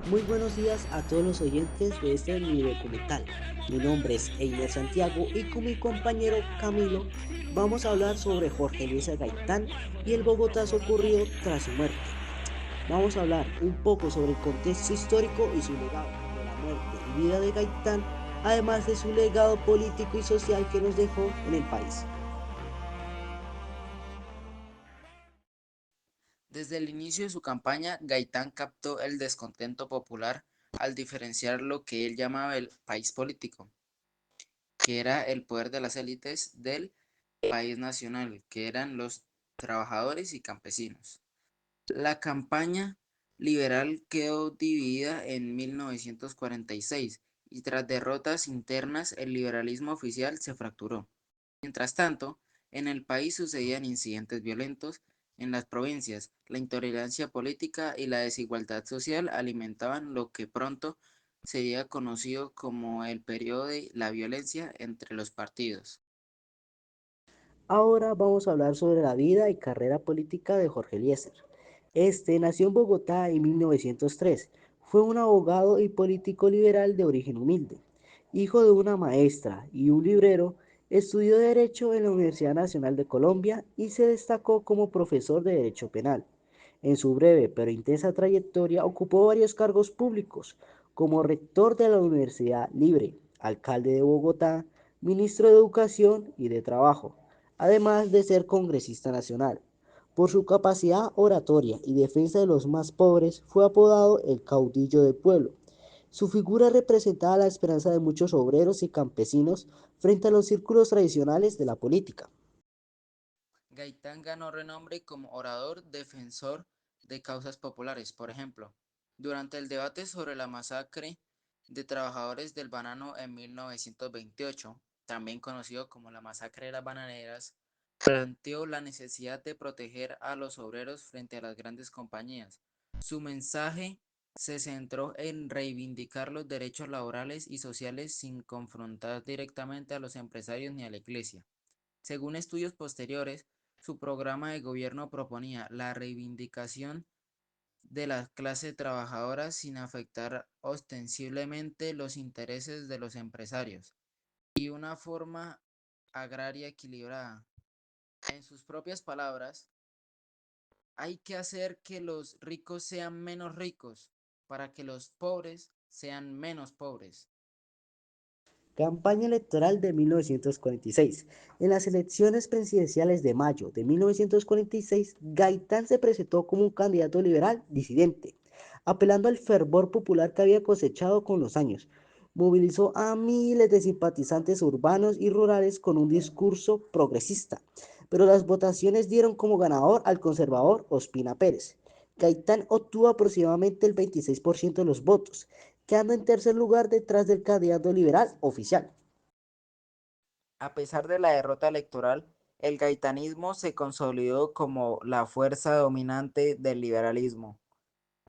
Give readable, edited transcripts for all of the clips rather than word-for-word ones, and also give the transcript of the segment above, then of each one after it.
Muy buenos días a todos los oyentes de este mini documental. Mi nombre es Einer Santiago y con mi compañero Camilo vamos a hablar sobre Jorge Eliezer Gaitán y el Bogotazo ocurrido tras su muerte. Vamos a hablar un poco sobre el contexto histórico y su legado de la muerte y vida de Gaitán, además de su legado político y social que nos dejó en el país. Desde el inicio de su campaña, Gaitán captó el descontento popular al diferenciar lo que él llamaba el país político, que era el poder de las élites del país nacional, que eran los trabajadores y campesinos. La campaña liberal quedó dividida en 1946 y tras derrotas internas el liberalismo oficial se fracturó. Mientras tanto, en el país sucedían incidentes violentos en las provincias, la intolerancia política y la desigualdad social alimentaban lo que pronto sería conocido como el periodo de la violencia entre los partidos. Ahora vamos a hablar sobre la vida y carrera política de Jorge Eliezer. Este nació en Bogotá en 1903. Fue un abogado y político liberal de origen humilde. Hijo de una maestra y un librero, estudió Derecho en la Universidad Nacional de Colombia y se destacó como profesor de Derecho Penal. En su breve pero intensa trayectoria ocupó varios cargos públicos, como rector de la Universidad Libre, alcalde de Bogotá, ministro de Educación y de Trabajo, además de ser congresista nacional. Por su capacidad oratoria y defensa de los más pobres, fue apodado el caudillo del pueblo. Su figura representaba la esperanza de muchos obreros y campesinos frente a los círculos tradicionales de la política. Gaitán ganó renombre como orador defensor de causas populares. Por ejemplo, durante el debate sobre la masacre de trabajadores del banano en 1928, también conocido como la masacre de las bananeras, planteó la necesidad de proteger a los obreros frente a las grandes compañías. Su mensaje se centró en reivindicar los derechos laborales y sociales sin confrontar directamente a los empresarios ni a la iglesia. Según estudios posteriores, su programa de gobierno proponía la reivindicación de la clase trabajadora sin afectar ostensiblemente los intereses de los empresarios y una forma agraria equilibrada. En sus propias palabras, hay que hacer que los ricos sean menos ricos para que los pobres sean menos pobres. Campaña electoral de 1946. En las elecciones presidenciales de mayo de 1946, Gaitán se presentó como un candidato liberal disidente, apelando al fervor popular que había cosechado con los años. Movilizó a miles de simpatizantes urbanos y rurales con un discurso progresista, pero las votaciones dieron como ganador al conservador Ospina Pérez. Gaitán obtuvo aproximadamente el 26% de los votos, quedando en tercer lugar detrás del candidato liberal oficial. A pesar de la derrota electoral, el gaitanismo se consolidó como la fuerza dominante del liberalismo.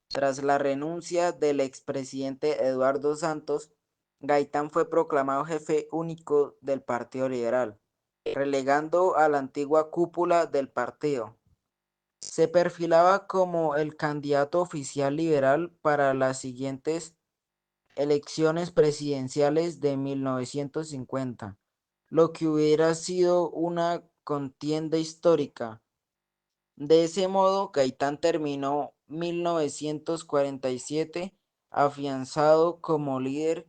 Tras la renuncia del expresidente Eduardo Santos, Gaitán fue proclamado jefe único del Partido Liberal, relegando a la antigua cúpula del partido. Se perfilaba como el candidato oficial liberal para las siguientes elecciones presidenciales de 1950, lo que hubiera sido una contienda histórica. De ese modo, Gaitán terminó 1947 afianzado como líder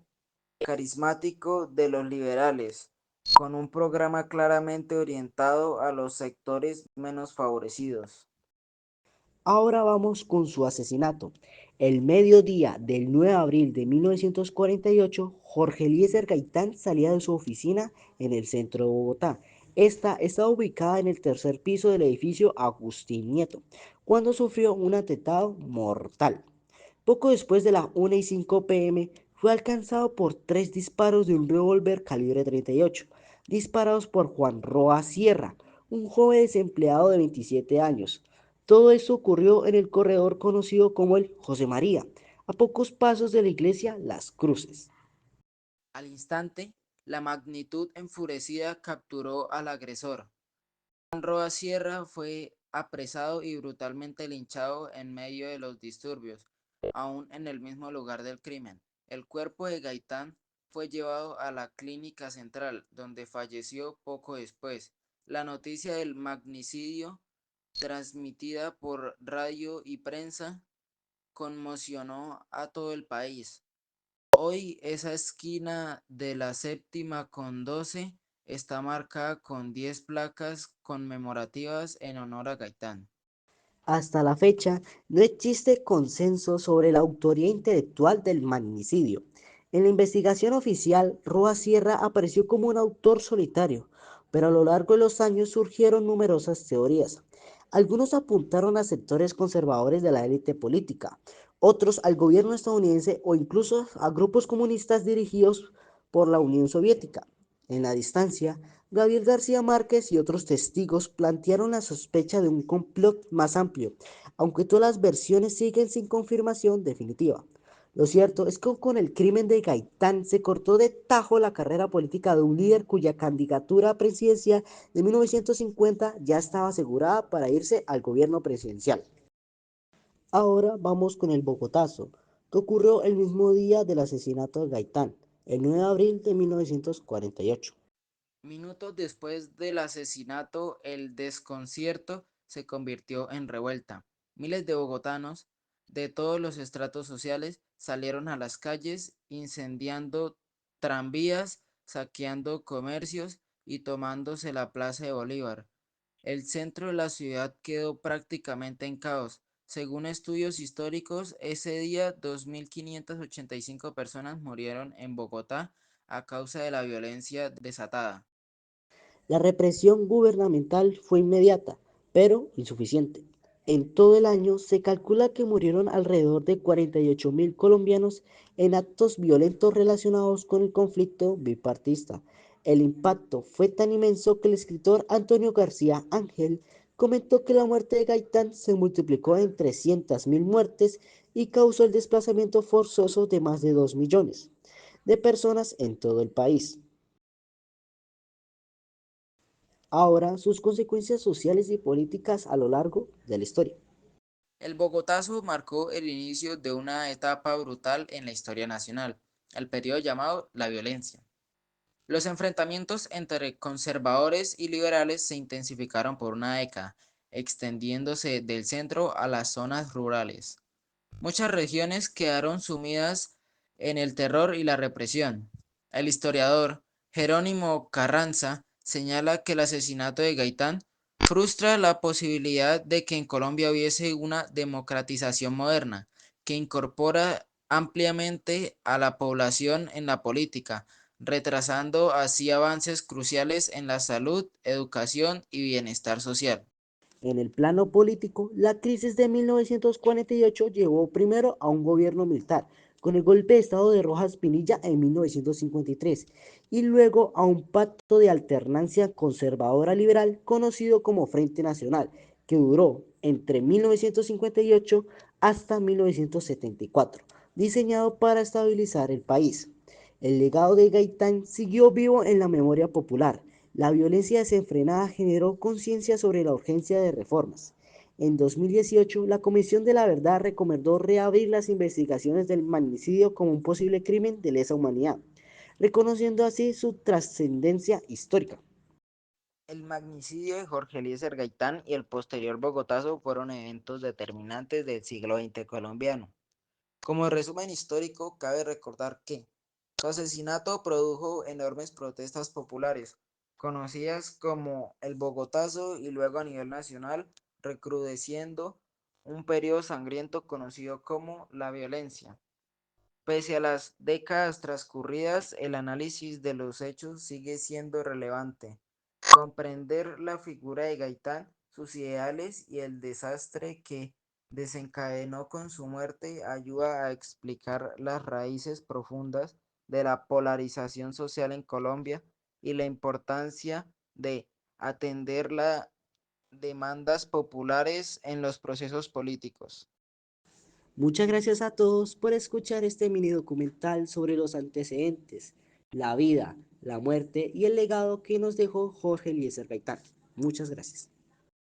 carismático de los liberales, con un programa claramente orientado a los sectores menos favorecidos. Ahora vamos con su asesinato. El mediodía del 9 de abril de 1948, Jorge Eliezer Gaitán salía de su oficina en el centro de Bogotá. Esta estaba ubicada en el tercer piso del edificio Agustín Nieto, cuando sufrió un atentado mortal. Poco después de las 1:05 p.m., fue alcanzado por tres disparos de un revólver calibre 38, disparados por Juan Roa Sierra, un joven desempleado de 27 años. Todo esto ocurrió en el corredor conocido como el José María, a pocos pasos de la iglesia Las Cruces. Al instante, la magnitud enfurecida capturó al agresor. Juan Roa Sierra fue apresado y brutalmente linchado en medio de los disturbios. aún en el mismo lugar del crimen. El cuerpo de Gaitán fue llevado a la clínica central, donde falleció poco después. La noticia del magnicidio, transmitida por radio y prensa, conmocionó a todo el país. Hoy esa esquina de la séptima con 12 está marcada con 10 placas conmemorativas en honor a Gaitán. Hasta la fecha, no existe consenso sobre la autoría intelectual del magnicidio. En la investigación oficial, Roa Sierra apareció como un autor solitario, pero a lo largo de los años surgieron numerosas teorías. Algunos apuntaron a sectores conservadores de la élite política, otros al gobierno estadounidense o incluso a grupos comunistas dirigidos por la Unión Soviética. En la distancia, Gabriel García Márquez y otros testigos plantearon la sospecha de un complot más amplio, aunque todas las versiones siguen sin confirmación definitiva. Lo cierto es que con el crimen de Gaitán se cortó de tajo la carrera política de un líder cuya candidatura presidencial de 1950 ya estaba asegurada para irse al gobierno presidencial. Ahora vamos con el Bogotazo, que ocurrió el mismo día del asesinato de Gaitán, el 9 de abril de 1948. Minutos después del asesinato, el desconcierto se convirtió en revuelta. Miles de bogotanos de todos los estratos sociales salieron a las calles incendiando tranvías, saqueando comercios y tomándose la Plaza de Bolívar. El centro de la ciudad quedó prácticamente en caos. Según estudios históricos, ese día 2.585 personas murieron en Bogotá a causa de la violencia desatada. La represión gubernamental fue inmediata, pero insuficiente. En todo el año se calcula que murieron alrededor de 48.000 colombianos en actos violentos relacionados con el conflicto bipartista. El impacto fue tan inmenso que el escritor Antonio García Ángel comentó que la muerte de Gaitán se multiplicó en 300.000 muertes y causó el desplazamiento forzoso de más de 2 millones de personas en todo el país. Ahora sus consecuencias sociales y políticas a lo largo de la historia. El Bogotazo marcó el inicio de una etapa brutal en la historia nacional, el periodo llamado la violencia. Los enfrentamientos entre conservadores y liberales se intensificaron por una década, extendiéndose del centro a las zonas rurales. Muchas regiones quedaron sumidas en el terror y la represión. El historiador Jerónimo Carranza señala que el asesinato de Gaitán frustra la posibilidad de que en Colombia hubiese una democratización moderna que incorpora ampliamente a la población en la política, retrasando así avances cruciales en la salud, educación y bienestar social. En el plano político, la crisis de 1948 llevó primero a un gobierno militar, con el golpe de Estado de Rojas Pinilla en 1953, y luego a un pacto de alternancia conservadora liberal conocido como Frente Nacional, que duró entre 1958 hasta 1974, diseñado para estabilizar el país. El legado de Gaitán siguió vivo en la memoria popular. La violencia desenfrenada generó conciencia sobre la urgencia de reformas. En 2018, la Comisión de la Verdad recomendó reabrir las investigaciones del magnicidio como un posible crimen de lesa humanidad, reconociendo así su trascendencia histórica. El magnicidio de Jorge Eliezer Gaitán y el posterior Bogotazo fueron eventos determinantes del siglo XX colombiano. Como resumen histórico, cabe recordar que su asesinato produjo enormes protestas populares, conocidas como el Bogotazo y luego a nivel nacional, recrudeciendo un periodo sangriento conocido como la violencia. Pese a las décadas transcurridas, el análisis de los hechos sigue siendo relevante. Comprender la figura de Gaitán, sus ideales y el desastre que desencadenó con su muerte ayuda a explicar las raíces profundas de la polarización social en Colombia y la importancia de atender las demandas populares en los procesos políticos. Muchas gracias a todos por escuchar este mini documental sobre los antecedentes, la vida, la muerte y el legado que nos dejó Jorge Eliezer Gaitán. Muchas gracias.